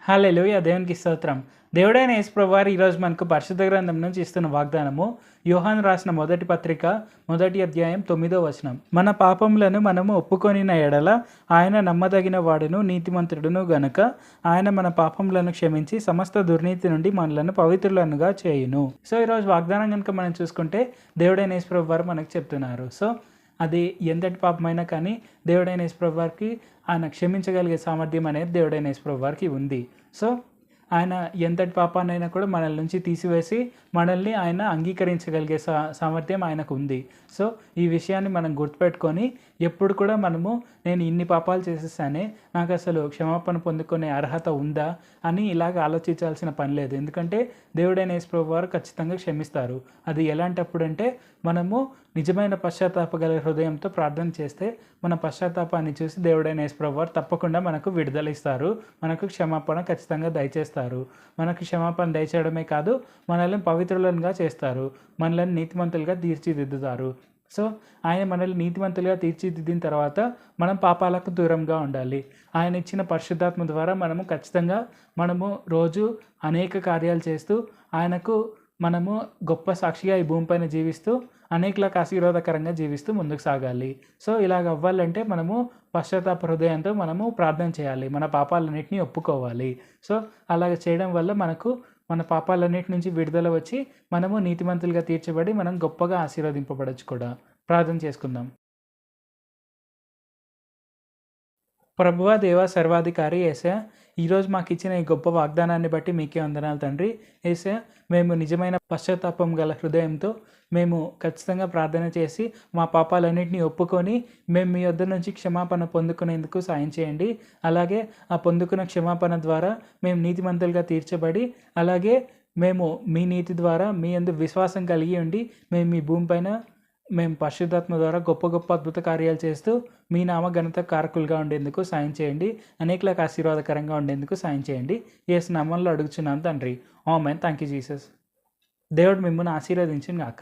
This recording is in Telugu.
హల్లెలూయా! దేవునికి స్తోత్రం. దేవుడైన యేసు ప్రభువారు ఈరోజు మనకు పరిశుద్ధ గ్రంథం నుంచి ఇస్తున్న వాగ్దానము యోహాను రాసిన మొదటి పత్రిక 1 అధ్యాయం 9వ వచనం. మన పాపములను మనము ఒప్పుకొనిన ఎడల ఆయన నమ్మదగిన వాడును నీతిమంతుడును గనుక ఆయన మన పాపములను క్షమించి సమస్త దుర్నీతి నుండి మనలను పవిత్రులనుగా చేయును. సో ఈరోజు వాగ్దానం కనుక మనం చూసుకుంటే దేవుడైన యేసు ప్రభువారు మనకు చెప్తున్నారు. సో అది ఎంతటి పాపమైనా కానీ దేవుడైన యేసు ప్రభువారికి ఆయన క్షమించగలిగే సామర్థ్యం అనేది దేవుడైన యేసు ప్రభువారికి ఉంది. సో ఆయన ఎంతటి పాపాన్నైనా కూడా మనల్ నుంచి తీసివేసి మనల్ని ఆయన అంగీకరించగలిగే సామర్థ్యం ఆయనకు ఉంది. సో ఈ విషయాన్ని మనం గుర్తుపెట్టుకొని ఎప్పుడు కూడా మనము నేను ఇన్ని పాపాలు చేసేసానే, నాకు అసలు క్షమాపణ పొందుకునే అర్హత ఉందా అని ఇలాగ ఆలోచించాల్సిన పని లేదు. ఎందుకంటే దేవుడైన యేసు ప్రభువారు ఖచ్చితంగా క్షమిస్తారు. అది ఎలాంటప్పుడు అంటే మనము నిజమైన పశ్చాత్తాప గల హృదయంతో ప్రార్థన చేస్తే మన పశ్చాత్తాపాన్ని చూసి దేవుడైన యేసు ప్రభువారు తప్పకుండా మనకు విడుదల ఇస్తారు, మనకు క్షమాపణ ఖచ్చితంగా దయచేస్తారు. మనకు క్షమాపణ దయచేయడమే కాదు, మనల్ని పవిత్రులుగా చేస్తారు, మనల్ని నీతిమంతులుగా తీర్చిదిద్దుతారు. సో ఆయన మనల్ని నీతిమంతులుగా తీర్చిదిద్దిన తర్వాత మనం పాపాలకు దూరంగా ఉండాలి. ఆయన ఇచ్చిన పరిశుద్ధాత్మ ద్వారా మనము రోజు అనేక కార్యాలు చేస్తూ ఆయనకు మనము గొప్ప సాక్షిగా ఈ భూమిపైన జీవిస్తూ అనేకులకు ఆశీర్వాదకరంగా జీవిస్తూ ముందుకు సాగాలి. సో ఇలాగ అవ్వాలంటే మనము పశ్చాత్తాప హృదయంతో మనము ప్రార్థన చేయాలి, మన పాపాలన్నింటినీ ఒప్పుకోవాలి. సో అలాగ చేయడం వల్ల మనకు మన పాపాలన్నిటి నుంచి విడుదల వచ్చి మనము నీతిమంతులుగా తీర్చబడి మనం గొప్పగా ఆశీర్వదింపబడచ్చు కూడా. ప్రార్థన చేసుకుందాం. ప్రభువా, దేవా, సర్వాధికారి యేసయ్య, ఈరోజు మాకు ఇచ్చిన ఈ గొప్ప వాగ్దానాన్ని బట్టి మీకే వందనాలు తండ్రి. యేసయ్య, మేము నిజమైన పశ్చాత్తాపం గల హృదయంతో మేము ఖచ్చితంగా ప్రార్థన చేసి మా పాపాలన్నింటినీ ఒప్పుకొని మేము మీ వద్ద నుంచి క్షమాపణ పొందుకునేందుకు సాయం చేయండి. అలాగే ఆ పొందుకున్న క్షమాపణ ద్వారా మేము నీతిమంతులుగా తీర్చబడి, అలాగే మేము మీ నీతి ద్వారా మీ యందు విశ్వాసం కలిగి ఉండి మేము ఈ భూమిపైన మేము పరిశుద్ధాత్మ ద్వారా గొప్ప గొప్ప అద్భుత కార్యాలు చేస్తూ మీ నామ ఘనత కారకులుగా ఉండేందుకు సాయం చేయండి. అనేకులకు ఆశీర్వాదకరంగా ఉండేందుకు సాయం చేయండి. యేసు నామములో అడుగుచున్నాను తండ్రి. ఆమేన్. Thank you Jesus. దేవుడు మిమ్మల్ని ఆశీర్వదించును గాక.